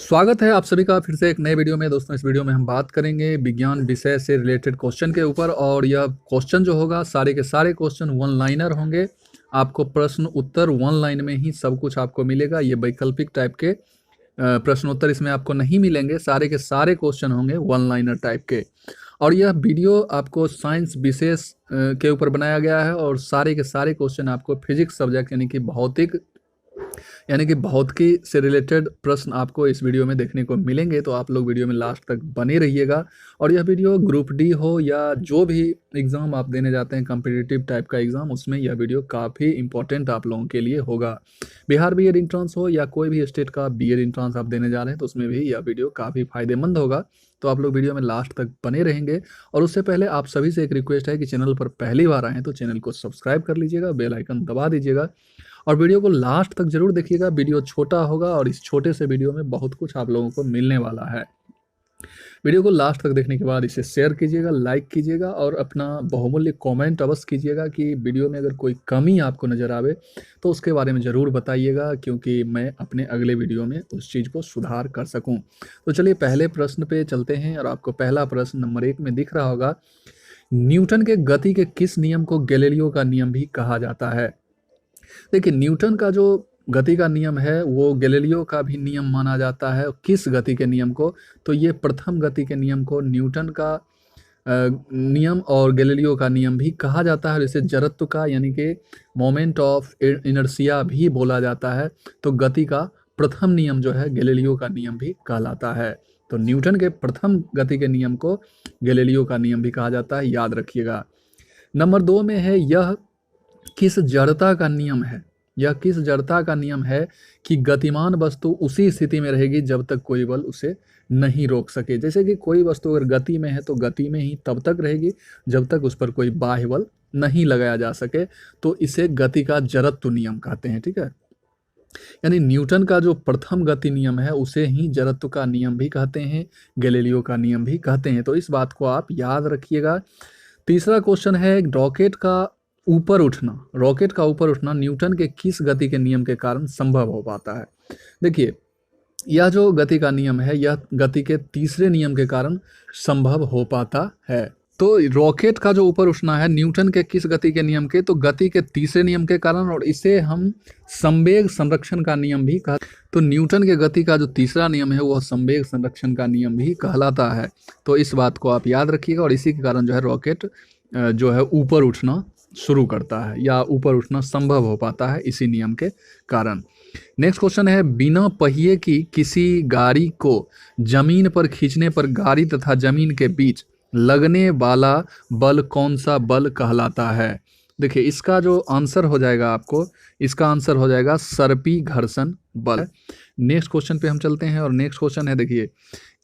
स्वागत है आप सभी का फिर से एक नए वीडियो में। दोस्तों, इस वीडियो में हम बात करेंगे विज्ञान विषय से रिलेटेड क्वेश्चन के ऊपर। और यह क्वेश्चन जो होगा सारे के सारे क्वेश्चन वन लाइनर होंगे। आपको प्रश्न उत्तर वन लाइन में ही सब कुछ आपको मिलेगा। ये वैकल्पिक टाइप के प्रश्न उत्तर इसमें आपको नहीं मिलेंगे। सारे के सारे क्वेश्चन होंगे वन लाइनर टाइप के। और यह वीडियो आपको साइंस विशेष के ऊपर बनाया गया है। और सारे के सारे क्वेश्चन आपको फिजिक्स सब्जेक्ट यानी कि भौतिकी से रिलेटेड प्रश्न आपको इस वीडियो में देखने को मिलेंगे। तो आप लोग वीडियो में लास्ट तक बने रहिएगा। और यह वीडियो ग्रुप डी हो या जो भी एग्ज़ाम आप देने जाते हैं कॉम्पिटिटिव टाइप का एग्ज़ाम, उसमें यह वीडियो काफ़ी इंपॉर्टेंट आप लोगों के लिए होगा। बिहार बीएड इंट्रांस हो या कोई भी स्टेट का बीएड इंट्रांस आप देने जा रहे हैं तो उसमें भी यह वीडियो काफ़ी फायदेमंद होगा। तो आप लोग वीडियो में लास्ट तक बने रहेंगे। और उससे पहले आप सभी से एक रिक्वेस्ट है कि चैनल पर पहली बार आए हैं तो चैनल को सब्सक्राइब कर लीजिएगा, बेल आइकन दबा दीजिएगा और वीडियो को लास्ट तक जरूर देखिएगा। वीडियो छोटा होगा और इस छोटे से वीडियो में बहुत कुछ आप लोगों को मिलने वाला है। वीडियो को लास्ट तक देखने के बाद इसे शेयर कीजिएगा, लाइक कीजिएगा और अपना बहुमूल्य कमेंट अवश्य कीजिएगा कि वीडियो में अगर कोई कमी आपको नज़र आवे तो उसके बारे में ज़रूर बताइएगा, क्योंकि मैं अपने अगले वीडियो में उस चीज़ को सुधार कर सकूं। तो चलिए पहले प्रश्न पे चलते हैं। और आपको पहला प्रश्न नंबर 1 में दिख रहा होगा, न्यूटन के गति के किस नियम को गैलीलियो का नियम भी कहा जाता है? देखिए, न्यूटन का जो गति का नियम है वो गैलीलियो का भी नियम माना जाता है। किस गति के नियम को? तो ये प्रथम गति के नियम को न्यूटन का नियम और गैलीलियो का नियम भी कहा जाता है। इसे जड़त्व का यानी कि मोमेंट ऑफ इनर्शिया भी बोला जाता है। तो गति का प्रथम नियम जो है गैलीलियो का नियम भी कहलाता है। तो न्यूटन के प्रथम गति के नियम को गैलीलियो का नियम भी कहा जाता है, याद रखिएगा। नंबर 2 में है, यह किस जड़ता का नियम है? यह किस जड़ता का नियम है कि गतिमान वस्तु उसी स्थिति में रहेगी जब तक कोई बल उसे नहीं रोक सके। जैसे कि कोई वस्तु अगर गति में है तो गति में ही तब तक रहेगी जब तक उस पर कोई बाह्य बल नहीं लगाया जा सके। तो इसे गति का जड़त्व नियम कहते हैं। ठीक है, यानी न्यूटन का जो प्रथम गति नियम है उसे ही जड़त्व का नियम भी कहते हैं, गैलीलियो का नियम भी कहते हैं। तो इस बात को आप याद रखिएगा। तीसरा क्वेश्चन है, रॉकेट का ऊपर उठना न्यूटन के किस गति के नियम के कारण संभव हो पाता है? देखिए, यह जो गति का नियम है यह गति के तीसरे नियम के कारण संभव हो पाता है। तो रॉकेट का जो ऊपर उठना है न्यूटन के किस गति के नियम के? तो गति के तीसरे नियम के कारण। और इसे हम संवेग संरक्षण का नियम भी कहते हैं। तो न्यूटन के गति का जो तीसरा नियम है वह संवेग संरक्षण का नियम भी कहलाता है। तो इस बात को आप याद रखिएगा। और इसी के कारण जो है रॉकेट जो है ऊपर उठना शुरू करता है या ऊपर उठना संभव हो पाता है इसी नियम के कारण। नेक्स्ट क्वेश्चन है, बिना पहिए की किसी गाड़ी को जमीन पर खींचने पर गाड़ी तथा जमीन के बीच लगने वाला बल कौन सा बल कहलाता है? देखिए, इसका जो आंसर हो जाएगा इसका आंसर हो जाएगा सर्पी घर्षण बल। नेक्स्ट क्वेश्चन पे हम चलते हैं। और नेक्स्ट क्वेश्चन है, देखिए,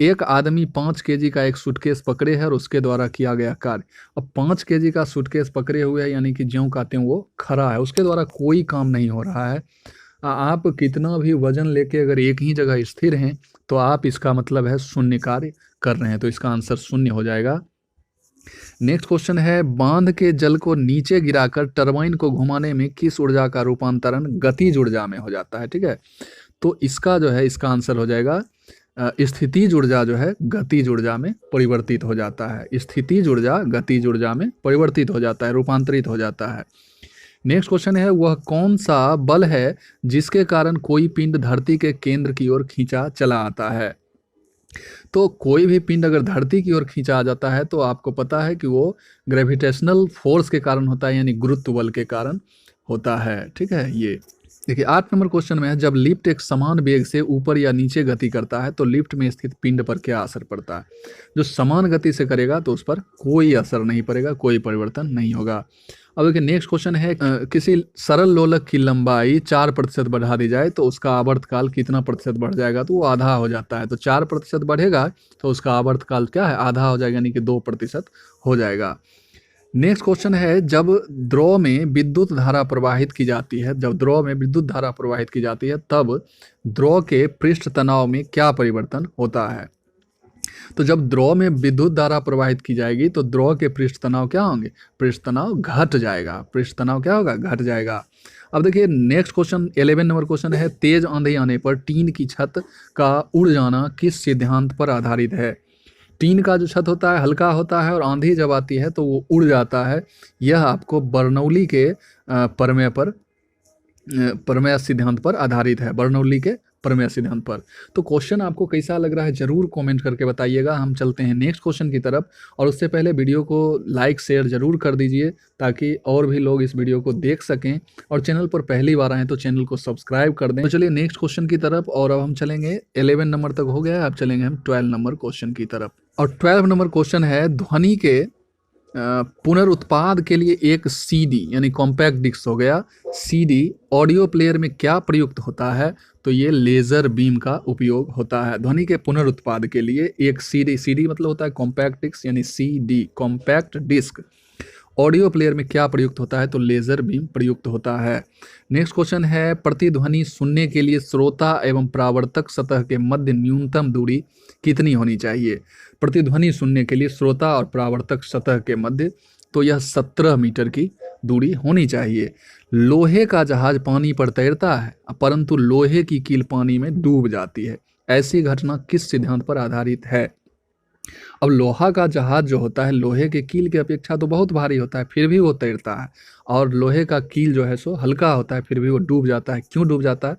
एक आदमी 5 केजी का एक सूटकेस पकड़े है और उसके द्वारा किया गया कार्य। अब 5 केजी का सूटकेस पकड़े हुए है यानी कि ज्यों कहते हैं वो खड़ा है, उसके द्वारा कोई काम नहीं हो रहा है। आप कितना भी वजन लेके अगर एक ही जगह स्थिर हैं तो आप इसका मतलब है शून्य कार्य कर रहे हैं। तो इसका आंसर शून्य हो जाएगा। नेक्स्ट क्वेश्चन है, बांध के जल को नीचे गिराकर टरबाइन को घुमाने में किस ऊर्जा का रूपांतरण गतिज ऊर्जा में हो जाता है? ठीक है, तो इसका जो है इसका आंसर हो जाएगा स्थितिज ऊर्जा जो है गतिज ऊर्जा में परिवर्तित हो जाता है। स्थितिज ऊर्जा गतिज ऊर्जा में परिवर्तित हो जाता है, रूपांतरित हो जाता है। नेक्स्ट क्वेश्चन है, वह कौन सा बल है जिसके कारण कोई पिंड धरती के केंद्र की ओर खींचा चला आता है? तो कोई भी पिंड अगर धरती की ओर खींचा आ जाता है तो आपको पता है कि वो ग्रेविटेशनल फोर्स के कारण होता है, यानी गुरुत्व बल के कारण होता है। ठीक है, ये देखिए 8 नंबर क्वेश्चन में है, जब लिफ्ट एक समान वेग से ऊपर या नीचे गति करता है तो लिफ्ट में स्थित पिंड पर क्या असर पड़ता है? जो समान गति से करेगा तो उस पर कोई असर नहीं पड़ेगा, कोई परिवर्तन नहीं होगा। अब देखिए नेक्स्ट क्वेश्चन है, किसी सरल लोलक की लंबाई 4% बढ़ा दी जाए तो उसका आवर्तकाल कितना प्रतिशत बढ़ जाएगा? तो वो आधा हो जाता है। तो 4% बढ़ेगा तो उसका आवर्तकाल क्या है? आधा हो जाएगा, यानी कि 2% हो जाएगा। नेक्स्ट क्वेश्चन है, जब द्रव में विद्युत धारा प्रवाहित की जाती है तब द्रव के पृष्ठ तनाव में क्या परिवर्तन होता है? तो जब द्रव में विद्युत धारा प्रवाहित की जाएगी तो द्रव के पृष्ठ तनाव क्या होंगे? पृष्ठ तनाव घट जाएगा। पृष्ठ तनाव क्या होगा? घट जाएगा। अब देखिए नेक्स्ट क्वेश्चन 11 नंबर क्वेश्चन है, तेज आंधी आने पर टीन की छत का उड़ जाना किस सिद्धांत पर आधारित है। टीन का जो छत होता है हल्का होता है और आंधी जब आती है तो वो उड़ जाता है। यह आपको बर्नौली के प्रमेय सिद्धांत पर आधारित है, बर्नौली के प्रमेय सिद्धांत पर। तो क्वेश्चन आपको कैसा लग रहा है जरूर कमेंट करके बताइएगा। हम चलते हैं नेक्स्ट क्वेश्चन की तरफ, और उससे पहले वीडियो को लाइक शेयर जरूर कर दीजिए ताकि और भी लोग इस वीडियो को देख सकें, और चैनल पर पहली बार आए तो चैनल को सब्सक्राइब कर दें। तो चलिए नेक्स्ट क्वेश्चन की तरफ, और अब हम चलेंगे 11 नंबर तक हो गया, अब चलेंगे हम 12 नंबर क्वेश्चन की तरफ। और 12 नंबर क्वेश्चन है, ध्वनि के पुनरुत्पाद के लिए एक सीडी यानी कॉम्पैक्ट डिस्क हो गया, सीडी ऑडियो प्लेयर में क्या प्रयुक्त होता है। तो ये लेजर बीम का उपयोग होता है ध्वनि के पुनरुत्पाद के लिए। एक सीडी, सीडी मतलब होता है कॉम्पैक्ट डिस्क यानी CD compact disc, audio player में क्या प्रयुक्त होता है तो लेजर बीम प्रयुक्त होता है। नेक्स्ट क्वेश्चन है, प्रतिध्वनि सुनने के लिए श्रोता एवं परावर्तक सतह के मध्य न्यूनतम दूरी कितनी होनी चाहिए। प्रतिध्वनि सुनने के लिए श्रोता और परावर्तक सतह के मध्य तो यह 17 मीटर की दूरी होनी चाहिए। लोहे का जहाज पानी पर तैरता है परंतु लोहे की कील पानी में डूब जाती है, ऐसी घटना किस सिद्धांत पर आधारित है। अब लोहा का जहाज जो होता है लोहे के कील की अपेक्षा तो बहुत भारी होता है, फिर भी वो तैरता है, और लोहे का कील जो है सो हल्का होता है, फिर भी वो डूब जाता है। क्यों डूब जाता है,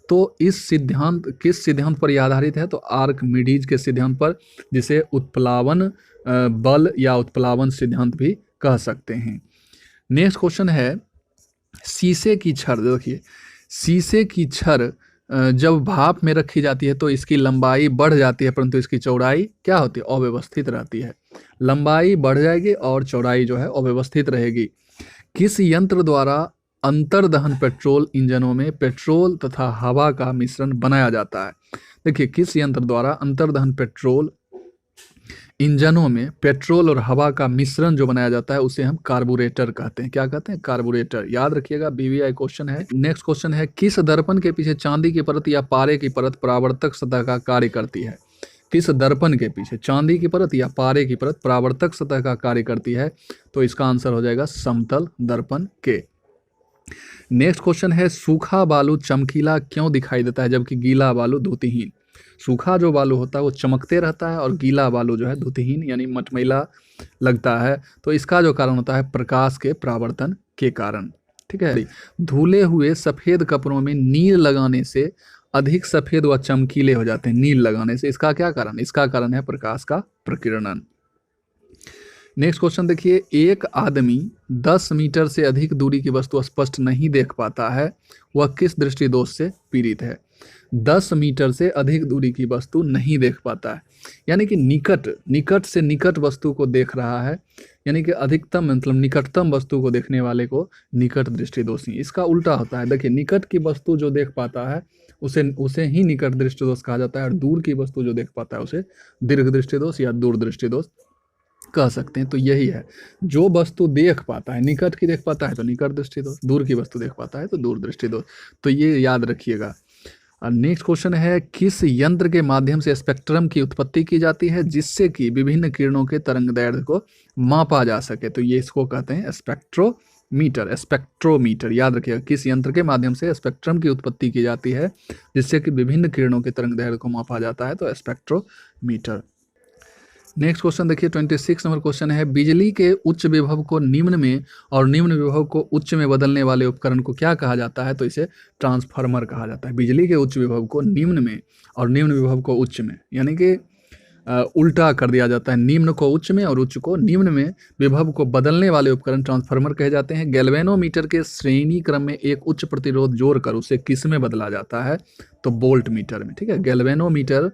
तो इस सिद्धांत किस सिद्धांत पर यह आधारित है तो आर्किमिडीज के सिद्धांत पर, जिसे उत्प्लावन बल या उत्प्लावन सिद्धांत भी कह सकते हैं। नेक्स्ट क्वेश्चन है, शीशे की छड़, देखिए शीशे की छड़ जब भाप में रखी जाती है तो इसकी लंबाई बढ़ जाती है परंतु इसकी चौड़ाई क्या होती है, अव्यवस्थित रहती है। लंबाई बढ़ जाएगी और चौड़ाई जो है अव्यवस्थित रहेगी। किस यंत्र द्वारा अंतर्दहन पेट्रोल इंजनों में पेट्रोल तथा हवा का मिश्रण बनाया जाता है। देखिए किस यंत्र द्वारा अंतर्दहन पेट्रोल इंजनों में पेट्रोल और हवा का मिश्रण जो बनाया जाता है उसे हम कार्बोरेटर कहते हैं। क्या कहते हैं, कार्बोरेटर। याद रखिएगा, बीवीआई क्वेश्चन है। नेक्स्ट क्वेश्चन है, किस दर्पण के पीछे चांदी की परत या पारे की परत परावर्तक सतह का कार्य करती है। किस दर्पण के पीछे चांदी की परत या पारे की परत परावर्तक सतह का कार्य करती है, तो इसका आंसर हो जाएगा समतल दर्पण के। नेक्स्ट क्वेश्चन है, सूखा बालू चमकीला क्यों दिखाई देता है जबकि गीला बालू द्युतिहीन। सूखा जो बालू होता है वो चमकते रहता है और गीला बालू जो है द्युतिहीन यानी मटमैला लगता है। तो इसका जो कारण होता है प्रकाश के परावर्तन के कारण। ठीक है, धुले हुए सफेद कपड़ों में नील लगाने से अधिक सफेद व चमकीले हो जाते हैं। नील लगाने से इसका क्या कारण, इसका कारण है प्रकाश का प्रकीर्णन। नेक्स्ट क्वेश्चन देखिए, एक आदमी 10 मीटर से अधिक दूरी की वस्तु स्पष्ट नहीं देख पाता है, वह किस दृष्टि दोष से पीड़ित है। 10 मीटर से अधिक दूरी की वस्तु नहीं देख पाता है यानी कि निकट से निकट वस्तु को देख रहा है, यानी कि अधिकतम मतलब निकटतम वस्तु को देखने वाले को निकट दृष्टि दोषी। इसका उल्टा होता है, देखिए निकट की वस्तु जो देख पाता है उसे ही निकट दृष्टि दोष कहा जाता है, और दूर की वस्तु जो देख पाता है उसे दीर्घ दृष्टि दोष या दूर दृष्टि दोष कह सकते हैं। तो यही है, जो वस्तु देख पाता है, निकट की देख पाता है तो निकट दृष्टि दोष, दूर की वस्तु देख पाता है तो दूर दृष्टि दोष। तो ये याद रखिएगा। नेक्स्ट क्वेश्चन है, किस यंत्र के माध्यम से स्पेक्ट्रम की उत्पत्ति की जाती है जिससे कि विभिन्न किरणों के तरंगदैर्घ्य को मापा जा सके। तो ये इसको कहते हैं स्पेक्ट्रोमीटर। स्पेक्ट्रोमीटर याद रखिएगा, किस यंत्र के माध्यम से स्पेक्ट्रम की उत्पत्ति की जाती है जिससे कि विभिन्न किरणों के तरंगदैर्घ्य को मापा जाता है, तो स्पेक्ट्रोमीटर। नेक्स्ट क्वेश्चन देखिए 26 नंबर क्वेश्चन है, बिजली के उच्च विभव को निम्न में और निम्न विभव को उच्च में बदलने वाले उपकरण को क्या कहा जाता है। तो इसे ट्रांसफार्मर कहा जाता है। बिजली के उच्च विभव को निम्न में और निम्न विभव को उच्च में, यानी कि उल्टा कर दिया जाता है, निम्न को उच्च में और उच्च को निम्न में विभव को बदलने वाले उपकरण ट्रांसफार्मर कहे जाते हैं। गैल्वेनोमीटर के श्रेणी क्रम में एक उच्च प्रतिरोध जोड़कर उसे किस में बदला जाता है, तो बोल्ट मीटर में। ठीक है, गैल्वेनोमीटर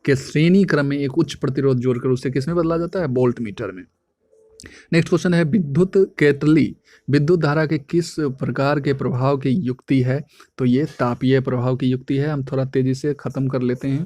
के श्रेणी क्रम में एक उच्च प्रतिरोध जोड़कर उसे किस में बदला जाता है, बोल्ट मीटर में। नेक्स्ट क्वेश्चन है, विद्युत केतली विद्युत धारा के किस प्रकार के प्रभाव की युक्ति है। तो ये तापीय प्रभाव की युक्ति है। हम थोड़ा तेजी से खत्म कर लेते हैं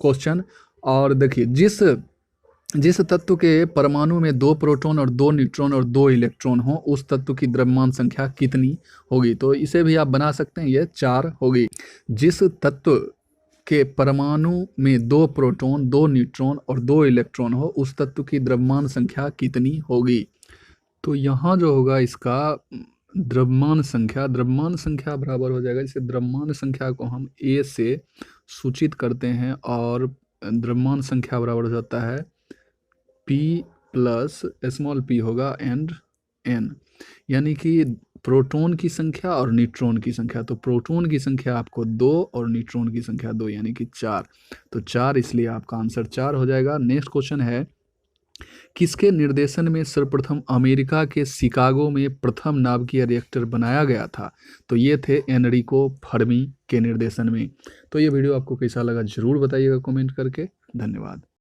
क्वेश्चन। और देखिए, जिस तत्व के परमाणु में 2 प्रोटॉन और 2 न्यूट्रॉन और 2 इलेक्ट्रॉन हो उस तत्व की द्रव्यमान संख्या कितनी होगी। तो इसे भी आप बना सकते हैं, ये 4 होगी। जिस तत्व के परमाणु में 2 प्रोटॉन 2 न्यूट्रॉन और 2 इलेक्ट्रॉन हो उस तत्व की द्रव्यमान संख्या कितनी होगी। तो यहाँ जो होगा इसका द्रव्यमान संख्या बराबर हो जाएगा, जैसे द्रव्यमान संख्या को हम ए से सूचित करते हैं और द्रव्यमान संख्या बराबर हो जाता है P प्लस स्मॉल p होगा एंड n, यानी कि प्रोटॉन की संख्या और न्यूट्रॉन की संख्या। तो प्रोटॉन की संख्या आपको 2 और न्यूट्रॉन की संख्या 2 यानी कि 4। तो 4, इसलिए आपका आंसर 4 हो जाएगा। नेक्स्ट क्वेश्चन है, किसके निर्देशन में सर्वप्रथम अमेरिका के शिकागो में प्रथम नाभिकीय रिएक्टर बनाया गया था? तो ये थे एनरिको फर्मी के निर्देशन में। तो ये वीडियो आपको कैसा लगा जरूर बताइएगा कमेंट करके। धन्यवाद।